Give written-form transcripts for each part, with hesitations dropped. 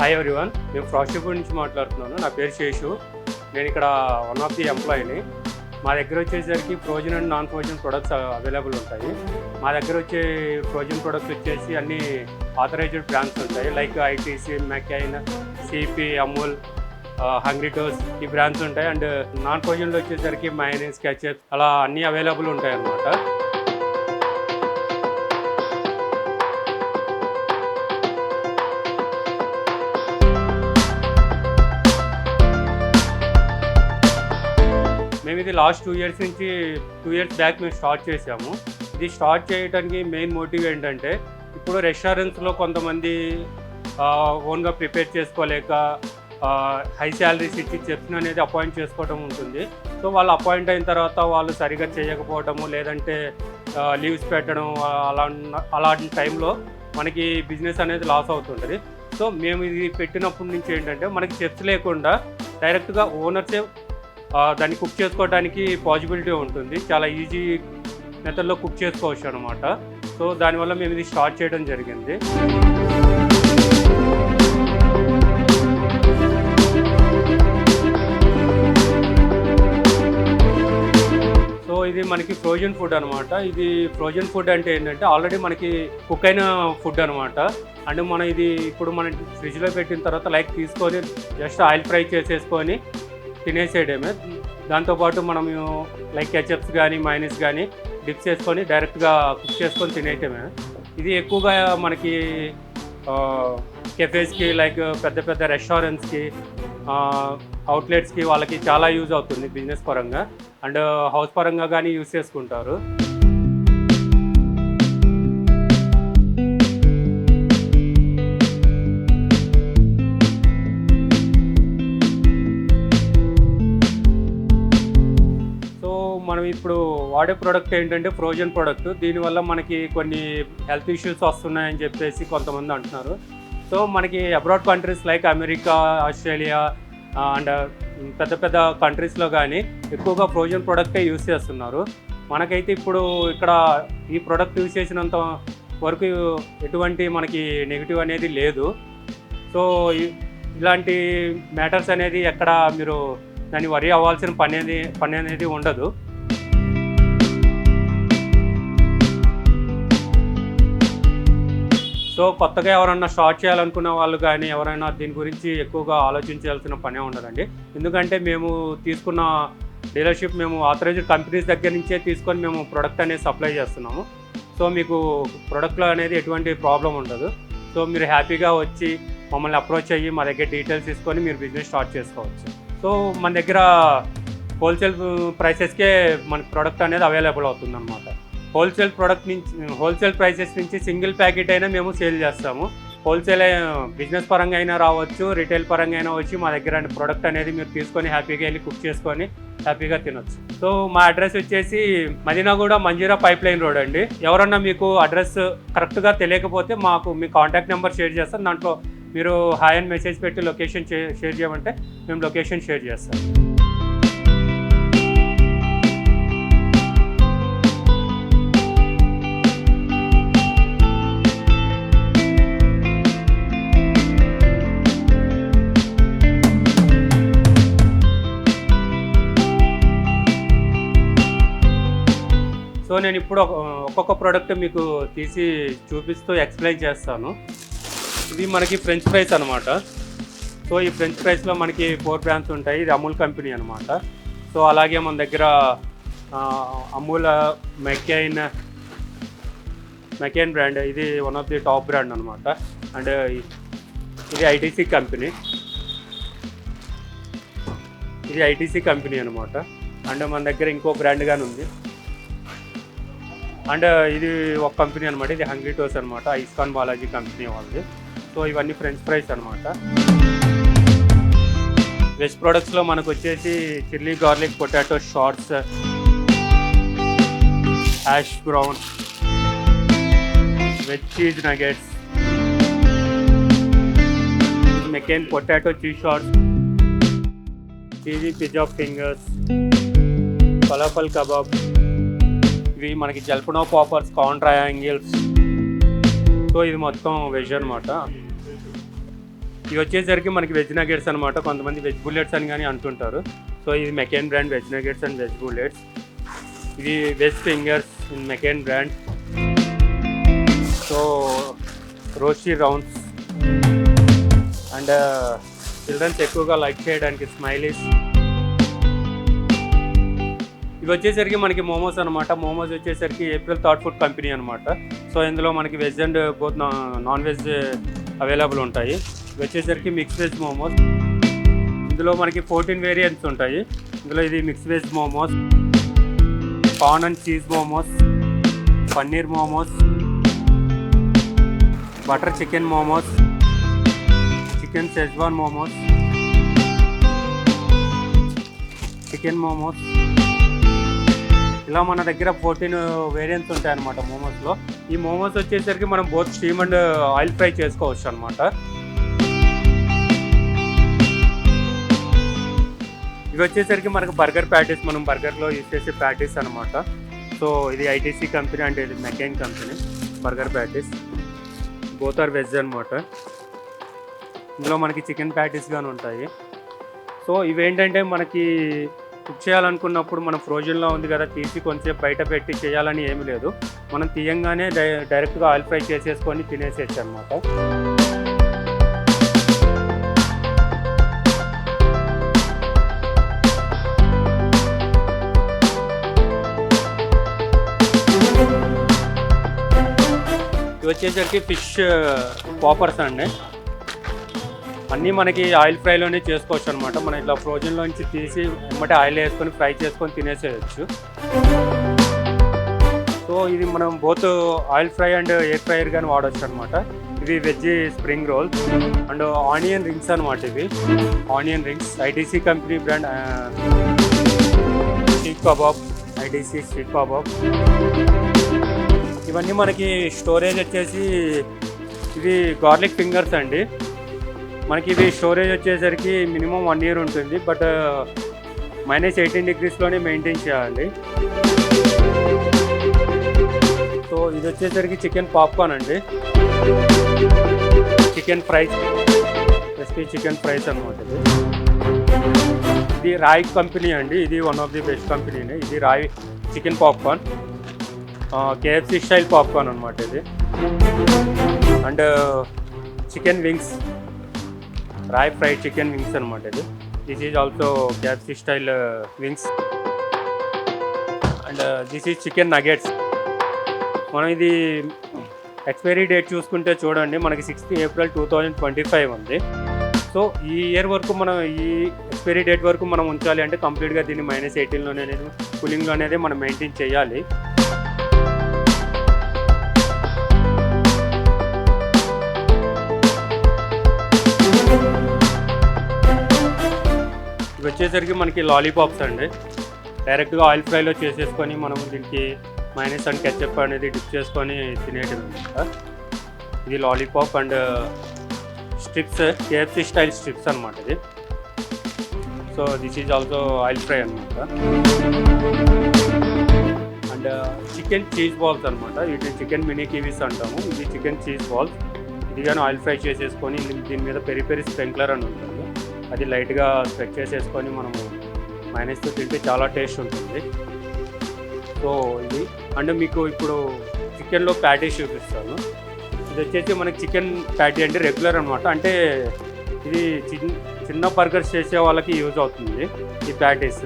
Hi everyone, నేను frosty food నుంచి మాట్లాడుతున్నాను. నా పేరు శేషు. నేను ఇక్కడ వన్ ఆఫ్ ది ఎంప్లాయీని. మా దగ్గర వచ్చేసరికి frozen and non frozen products available ఉంటాయి. మా దగ్గర వచ్చే ఫ్రోజన్ ప్రొడక్ట్స్ వచ్చేసి అన్ని ఆథరైజ్డ్ బ్రాండ్స్ ఉంటాయి. Like ITC, McCain, CP, Amul, hungry టోస్ ఈ బ్రాండ్స్ ఉంటాయి. అండ్ నాన్ ఫ్రోజన్లో వచ్చేసరికి మయోనీస్, కెచప్ అలా అన్నీ అవైలబుల్ ఉంటాయి అన్నమాట. మేము ఇది లాస్ట్ 2 years బ్యాక్ మేము స్టార్ట్ చేసాము. ఇది స్టార్ట్ చేయడానికి మెయిన్ మోటివ్ ఏంటంటే, ఇప్పుడు రెస్టారెంట్స్లో కొంతమంది ఓన్గా ప్రిపేర్ చేసుకోలేక హై శాలరీస్ ఇచ్చి చెఫ్ని అనేది అపాయింట్ చేసుకోవడం ఉంటుంది. సో వాళ్ళు అపాయింట్ అయిన తర్వాత వాళ్ళు సరిగా చేయకపోవడము, లేదంటే లీవ్స్ పెట్టడం, అలాంటి టైంలో మనకి బిజినెస్ అనేది లాస్ అవుతుంటుంది. సో మేము ఇది పెట్టినప్పటి నుంచి ఏంటంటే, మనకి చెఫ్స్ లేకుండా డైరెక్ట్గా ఓనర్సే దాన్ని కుక్ చేసుకోవడానికి పాసిబిలిటీ ఉంటుంది. చాలా ఈజీ మెథడ్లో కుక్ చేసుకోవచ్చు అనమాట. సో దానివల్ల మేము ఇది స్టార్ట్ చేయడం జరిగింది. సో ఇది మనకి ఫ్రోజన్ ఫుడ్ అనమాట. ఇది ఫ్రోజన్ ఫుడ్ అంటే ఏంటంటే, ఆల్రెడీ మనకి కుక్ అయిన ఫుడ్ అనమాట. అండ్ మనం ఇది ఇప్పుడు మనం ఫ్రిడ్జ్లో పెట్టిన తర్వాత లైక్ తీసుకొని జస్ట్ ఆయిల్ ఫ్రై చేసేసుకొని తినేసేయడమే. దాంతోపాటు మనం లైక్ కెచప్స్ కానీ మైనస్ కానీ డిప్స్ చేసుకొని డైరెక్ట్గా కుక్ చేసుకొని తినేయటమే. ఇది ఎక్కువగా మనకి కెఫేస్కి, లైక్ పెద్ద పెద్ద రెస్టారెంట్స్కి, అవుట్లెట్స్కి వాళ్ళకి చాలా యూజ్ అవుతుంది బిజినెస్ పరంగా. అండ్ హౌస్ పరంగా కానీ యూజ్ చేసుకుంటారు. మనం ఇప్పుడు వాడే ప్రోడక్ట్ ఏంటంటే ఫ్రోజన్ ప్రోడక్ట్. దీనివల్ల మనకి కొన్ని హెల్త్ ఇష్యూస్ వస్తున్నాయని చెప్పేసి కొంతమంది అంటున్నారు. సో మనకి abroad countries like America, Australia and పెద్ద పెద్ద కంట్రీస్లో కానీ ఎక్కువగా ఫ్రోజన్ ప్రోడక్టే యూజ్ చేస్తున్నారు. మనకైతే ఇప్పుడు ఇక్కడ ఈ ప్రోడక్ట్ యూజ్ చేసినంత వరకు ఎటువంటి మనకి నెగిటివ్ అనేది లేదు. సో ఇలాంటి మ్యాటర్స్ అనేది ఎక్కడ మీరు దాన్ని వరీ అవ్వాల్సిన పని అనేది ఉండదు. సో కొత్తగా ఎవరన్నా స్టార్ట్ చేయాలనుకున్న వాళ్ళు కానీ ఎవరైనా దీని గురించి ఎక్కువగా ఆలోచించాల్సిన పనే ఉండదండి. ఎందుకంటే మేము తీసుకున్న డీలర్షిప్ మేము ఆథరైజ్డ్ కంపెనీస్ దగ్గర నుంచే తీసుకొని మేము ప్రొడక్ట్ అనేది సప్లై చేస్తున్నాము. సో మీకు ప్రొడక్ట్లో అనేది ఎటువంటి ప్రాబ్లం ఉండదు. సో మీరు హ్యాపీగా వచ్చి మమ్మల్ని అప్రోచ్ అయ్యి మా దగ్గర డీటెయిల్స్ తీసుకొని మీరు బిజినెస్ స్టార్ట్ చేసుకోవచ్చు. సో మన దగ్గర హోల్సేల్ ప్రైసెస్కే మనకి ప్రోడక్ట్ అనేది అవైలబుల్ అవుతుంది అనమాట. హోల్సేల్ ప్రైసెస్ నుంచి సింగిల్ ప్యాకెట్ అయినా మేము సేల్ చేస్తాము. హోల్సేల్ బిజినెస్ పరంగా అయినా రావచ్చు, రిటైల్ పరంగా అయినా వచ్చి మా దగ్గర ప్రోడక్ట్ అనేది మీరు తీసుకొని హ్యాపీగా వెళ్ళి కుక్ చేసుకొని హ్యాపీగా తినొచ్చు. సో మా అడ్రస్ వచ్చేసి Madinaguda Manjeera pipe line road అండి. ఎవరన్నా మీకు అడ్రస్ కరెక్ట్గా తెలియకపోతే మీ కాంటాక్ట్ నెంబర్ షేర్ చేస్తాం. దాంట్లో మీరు హాయ్ అని మెసేజ్ పెట్టి లొకేషన్ షేర్ చేయమంటే మేము లొకేషన్ షేర్ చేస్తాం. సో నేను ఇప్పుడు ఒక్కొక్క ప్రోడక్ట్ మీకు తీసి చూపిస్తూ ఎక్స్ప్లెయిన్ చేస్తాను. ఇది మనకి ఫ్రెంచ్ ఫ్రైస్ అనమాట. సో ఈ ఫ్రెంచ్ ఫ్రైస్లో మనకి 4 బ్రాండ్స్ ఉంటాయి. ఇది అమూల్ కంపెనీ అనమాట. సో అలాగే మన దగ్గర అమూల్ మెకైన్ బ్రాండ్, ఇది one of the top brand అనమాట. అండ్ ఇది ఐటీసీ కంపెనీ అనమాట. అండ్ మన దగ్గర ఇంకో బ్రాండ్ కానీ ఉంది. అండ్ ఇది ఒక కంపెనీ అనమాట. ఇది హంగ్రీ టోస్ అనమాట, ఇస్కాన్ బాలాజీ కంపెనీ వాళ్ళది. సో ఇవన్నీ ఫ్రెంచ్ ఫ్రైస్ అనమాట. వెజ్ ప్రోడక్ట్స్లో మనకు వచ్చేసి chilli garlic potato shots, hash brown, veg cheese nuggets, McCain potato cheese shots, cheesy pizza fingers, falafel kebab, ఇవి మనకి jalapeno poppers, corn triangles. So ఇది మొత్తం వెజ్ అనమాట. ఇవి వచ్చేసరికి మనకి వెజ్ నగెట్స్ అనమాట. కొంతమంది వెజ్ బుల్లెట్స్ అని కానీ అంటుంటారు. సో ఇది McCain brand veg nuggets and veg bullets. ఇది veg fingers in McCain brand. So rosti rounds and childrens ఎక్కువగా లైక్ చేయడానికి స్మైలీస్. ఇవి వచ్చేసరికి మనకి మోమోస్ అనమాట. మోమోస్ వచ్చేసరికి ఏప్రిల్ థాట్ ఫుడ్ కంపెనీ అనమాట. సో ఇందులో మనకి veg and both non veg available ఉంటాయి. ఇవి వచ్చేసరికి మిక్స్ వెజ్ మోమోస్. ఇందులో మనకి 14 వేరియంట్స్ ఉంటాయి. ఇందులో ఇది mix veg momos, corn and cheese momos, paneer momos, butter chicken momos, chicken schezwan momos, chicken momos. ఇలా మన దగ్గర 14 వేరియంట్స్ ఉంటాయి అన్నమాట మోమోస్లో. ఈ మోమోస్ వచ్చేసరికి మనం both steam and oil fry చేసుకోవచ్చు అనమాట. ఇవి వచ్చేసరికి మనకు బర్గర్ ప్యాటీస్, మనం బర్గర్లో యూజ్ చేసే ప్యాటీస్ అనమాట. సో ఇది ఐటీసీ కంపెనీ అంటే ఇది మెకెన్ company. Burger patties both or veg అనమాట. ఇందులో మనకి చికెన్ ప్యాటీస్ కానీ ఉంటాయి. సో ఇవేంటంటే మనకి కుక్ చేయాలనుకున్నప్పుడు మనం ఫ్రోజన్లో ఉంది కదా, తీసి కొంచెం బయట పెట్టి చేయాలని ఏమీ లేదు. మనం తీయంగానే డైరెక్ట్గా ఆయిల్ ఫ్రై చేసేసుకొని తినేసేయచ్చు అనమాట. ఇవి వచ్చేసరికి ఫిష్ పాపర్స్ అండి. అన్నీ మనకి ఆయిల్ ఫ్రైలోనే చేసుకోవచ్చు అనమాట. మనం ఇట్లా ఫ్రోజన్లోంచి తీసి వెంబటే ఆయిల్ వేసుకొని ఫ్రై చేసుకొని తినేసేయచ్చు. సో ఇది మనం both oil fry and air fryer కానీ వాడచ్చు అనమాట. ఇవి veg spring rolls and onion rings అనమాట. ఇవి onion rings ITC company brand. షీక్ kebab, ITC షీక్ kebab. ఇవన్నీ మనకి స్టోరేజ్ వచ్చేసి ఇవి గార్లిక్ ఫింగర్స్ అండి. మనకి ఇవి స్టోరేజ్ వచ్చేసరికి మినిమం 1 year ఉంటుంది. బట్ -18 degreesలోనే మెయింటైన్ చేయాలి. సో ఇది వచ్చేసరికి చికెన్ పాప్కార్న్ అండి. Chicken fries, recipe chicken fries అనమాట. ఇది రాయ్ కంపెనీ అండి. ఇది వన్ ఆఫ్ ది బెస్ట్ కంపెనీనే. ఇది రాయ్ chicken popcorn, KFC style popcorn అనమాట ఇది. అండ్ చికెన్ వింగ్స్, రాయ్ ఫ్రైడ్ చికెన్ వింగ్స్ అనమాట ఇది. This is also KFC style wings. And this is chicken nuggets. మనం ఇది ఎక్స్పైరీ డేట్ చూసుకుంటే చూడండి, మనకి 6th April 2025 ఉంది. సో ఈ ఇయర్ వరకు మనం ఈ ఎక్స్పైరీ డేట్ వరకు మనం ఉంచాలి అంటే కంప్లీట్గా దీన్ని -18లోనే కూలింగ్లో అనేది మనం మెయింటైన్ చేయాలి. ఇవి వచ్చేసరికి మనకి లాలీపాప్స్ అండి. డైరెక్ట్గా ఆయిల్ ఫ్రైలో చేసేసుకొని మనం దీనికి మైనస్ అండ్ కెచప్ అనేది డిప్ చేసుకొని తినేటివి అనమాట. ఇది lollipop and strips, KFC style strips అనమాట ఇది. So this is also oil fry అనమాట. అండ్ చికెన్ చీజ్ బాల్స్ అనమాట. వీటిని చికెన్ మినీ కివీస్ అంటాము. ఇది చికెన్ చీజ్ బాల్స్. ఇది కానీ ఆయిల్ ఫ్రై చేసేసుకొని దీని మీద పెరి పెరి స్ప్రింక్లర్ అని ఉంటుంది. అది లైట్గా స్ప్రెడ్ చేసేసుకొని మనము మైనస్తో తింటే చాలా టేస్ట్ ఉంటుంది. సో ఇది అండ్ మీకు ఇప్పుడు చికెన్లో ప్యాటీస్ చూపిస్తాను. ఇది వచ్చేసి మనకి చికెన్ ప్యాటీ అంటే రెగ్యులర్ అనమాట. అంటే ఇది చిన్న బర్గర్స్ చేసే వాళ్ళకి యూజ్ అవుతుంది ఈ ప్యాటీస్.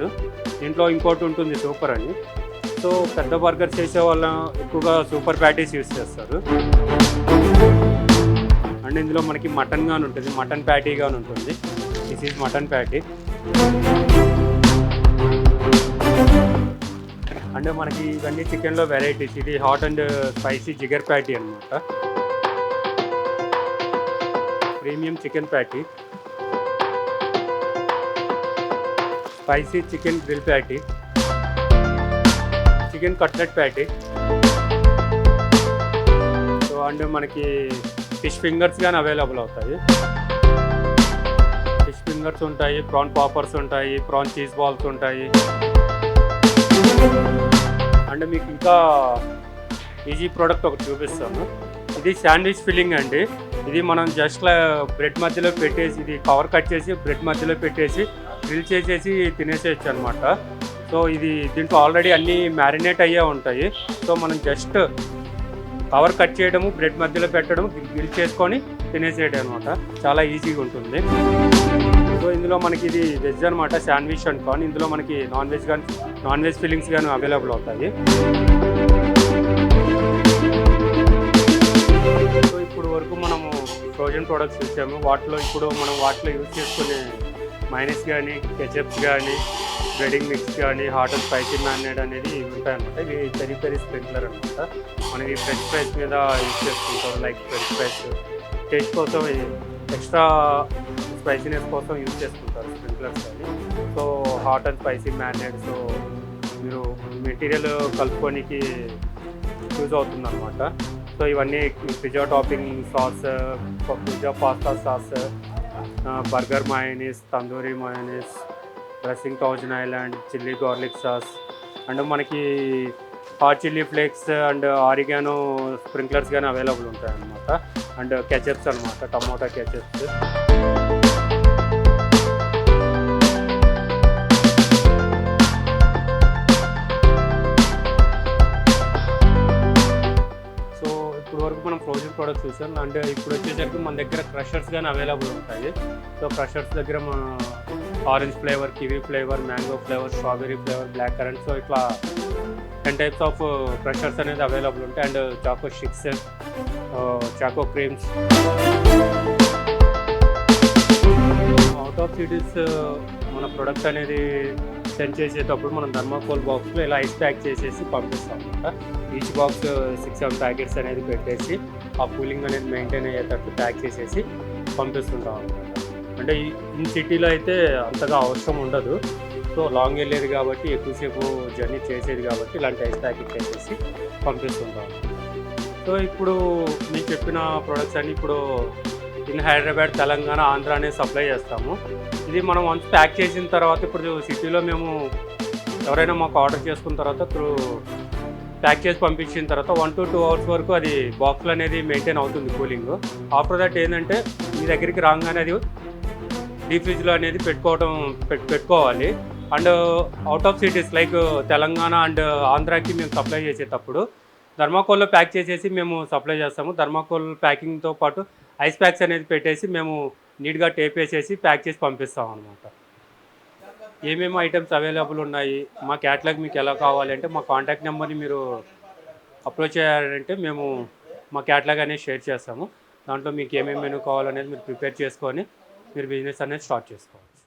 దీంట్లో ఇంకోటి ఉంటుంది సూపర్ అని. సో పెద్ద బర్గర్స్ చేసే వాళ్ళ ఎక్కువగా సూపర్ ప్యాటీస్ యూజ్ చేస్తారు. అండ్ ఇందులో మనకి మటన్ గాని ఉంటుంది, మటన్ ప్యాటీ గాని ఉంటుంది. This is mutton patty. And మనకి ఇవన్నీ చికెన్లో వెరైటీస్. ఇది hot and spicy zinger patty అనమాట. Premium chicken patty, spicy chicken grill patty, chicken cutlet patty. So and మనకి ఫిష్ ఫింగర్స్ కానీ అవైలబుల్ అవుతాయి. ఫిష్ ఫింగర్స్ ఉంటాయి, ప్రాన్ పాపర్స్ ఉంటాయి, ప్రాన్ చీజ్ బాల్స్ ఉంటాయి. అండ్ మీకు ఇంకా ఈజీ ప్రోడక్ట్ ఒకటి చూపిస్తాను. ఇది శాండ్విచ్ ఫిల్లింగ్ అండి. ఇది మనం జస్ట్ బ్రెడ్ మధ్యలో పెట్టేసి, ఇది కవర్ కట్ చేసి బ్రెడ్ మధ్యలో పెట్టేసి గ్రిల్ చేసేసి తినేసేయచ్చు అనమాట. సో ఇది దీంట్లో ఆల్రెడీ అన్నీ మ్యారినేట్ అయ్యే ఉంటాయి. సో మనం జస్ట్ కవర్ కట్ చేయడము, బ్రెడ్ మధ్యలో పెట్టడం, గ్రిల్ చేసుకొని తినేసేయడం అనమాట. చాలా ఈజీగా ఉంటుంది. సో ఇందులో మనకి ఇది వెజ్ అనమాట, శాండ్విచ్ అండ్ కార్న్. ఇందులో మనకి నాన్ వెజ్ ఫిల్లింగ్స్ కానీ అవైలబుల్ అవుతాయి. సో ఇప్పుడు వరకు మనము ఫ్రోజన్ ప్రొడక్ట్స్ ఇచ్చాము. వాటిలో యూజ్ చేసుకునే మైనస్ కానీ, కెచప్స్ కానీ, బ్రెడింగ్ మిక్స్ కానీ, హాట్ అండ్ స్పైసీ మ్యారినేట్ అనేది ఇవి ఉంటాయన్నమాట. ఇవి పెరి పెరి స్ప్రింక్లర్ అనమాట. మనకి ఫ్రెంచ్ ఫ్రైస్ మీద యూజ్ చేసుకుంటాం. లైక్ ఫ్రెంచ్ ఫ్రైస్ టేస్ట్ కోసం, ఎక్స్ట్రా స్పైసీనెస్ కోసం యూజ్ చేసుకుంటారు స్ప్రింక్లర్స్ కానీ. So hot and spicy marinate, so మీరు మెటీరియల్ కలుపుకోనికి యూజ్ అవుతుంది అనమాట. సో ఇవన్నీ pizza topping sauce, pizza pasta sauce, burger mayonnaise, tandoori mayonnaise, dressing thousand island, chilli garlic sauce, and మనకి hot chilli flakes and oregano sprinklers కానీ available ఉంటాయి అన్నమాట. And ketchups అనమాట, tomato ketchups. వరకు మనం ఫ్రోజన్ ప్రొడక్ట్స్ చూసాం. అండ్ ఇప్పుడు వచ్చేసరికి మన దగ్గర క్రషర్స్ కానీ అవైలబుల్ ఉంటాయి. సో క్రషర్స్ దగ్గర మన orange flavour, kiwi flavour, mango flavour, strawberry flavour, black currant, so ఇట్లా 10 టైప్స్ ఆఫ్ క్రషర్స్ అనేది అవైలబుల్ ఉంటాయి. And choco sticks, choco creams. Out of cities మన ప్రొడక్ట్ అనేది సెండ్ చేసేటప్పుడు మనం థర్మాకోల్ బాక్స్లో ఇలా ఐస్ ప్యాక్ చేసేసి పంపిస్తాం అనమాట. ఈచ్ బాక్స్ 6-7 ప్యాకెట్స్ అనేది పెట్టేసి ఆ కూలింగ్ అనేది మెయింటైన్ అయ్యేటట్టు ప్యాక్ చేసేసి పంపిస్తుంటాం అనమాట. అంటే ఈ సిటీలో అయితే అంతగా అవసరం ఉండదు. సో లాంగ్ వెళ్ళేది కాబట్టి, ఎక్కువసేపు జర్నీ చేసేది కాబట్టి ఇలాంటి ఐస్ ప్యాకెట్ చేసేసి పంపిస్తుంటాం. సో ఇప్పుడు నేను చెప్పిన ప్రొడక్ట్స్ అన్నీ ఇప్పుడు ఇన్ హైదరాబాద్, తెలంగాణ, ఆంధ్ర అనేది సప్లై చేస్తాము. ఇది మనం వన్స్ ప్యాక్ చేసిన తర్వాత, ఇప్పుడు సిటీలో మేము ఎవరైనా మాకు ఆర్డర్ చేసుకున్న తర్వాత ప్యాక్ చేసి పంపించిన తర్వాత 1 to 2 hours వరకు అది బాక్స్లో అనేది మెయింటైన్ అవుతుంది కూలింగ్. ఆఫ్టర్ దట్ ఏంటంటే మీ దగ్గరికి రాగానే అది డీప్ ఫ్రిడ్జ్లో అనేది పెట్టుకోవాలి. And out of cities like Telangana and ఆంధ్రాకి మేము సప్లై చేసేటప్పుడు థర్మాకోల్లో ప్యాక్ చేసేసి మేము సప్లై చేస్తాము. థర్మాకోల్ ప్యాకింగ్తో పాటు ఐస్ ప్యాక్స్ అనేది పెట్టేసి మేము నీట్గా టేప్ వేసేసి ప్యాక్ చేసి పంపిస్తాం అనమాట. ఏమేమి ఐటమ్స్ అవైలబుల్ ఉన్నాయి, మా క్యాటలాగ్ మీకు ఎలా కావాలంటే మా కాంటాక్ట్ నెంబర్ని మీరు అప్రోచ్ చేయాలంటే మేము మా క్యాటలాగ్ అనేది షేర్ చేస్తాము. దాంట్లో మీకు ఏమేమి మెనూ కావాలనేది మీరు ప్రిపేర్ చేసుకొని మీరు బిజినెస్ అనేది స్టార్ట్ చేసుకోవాలి.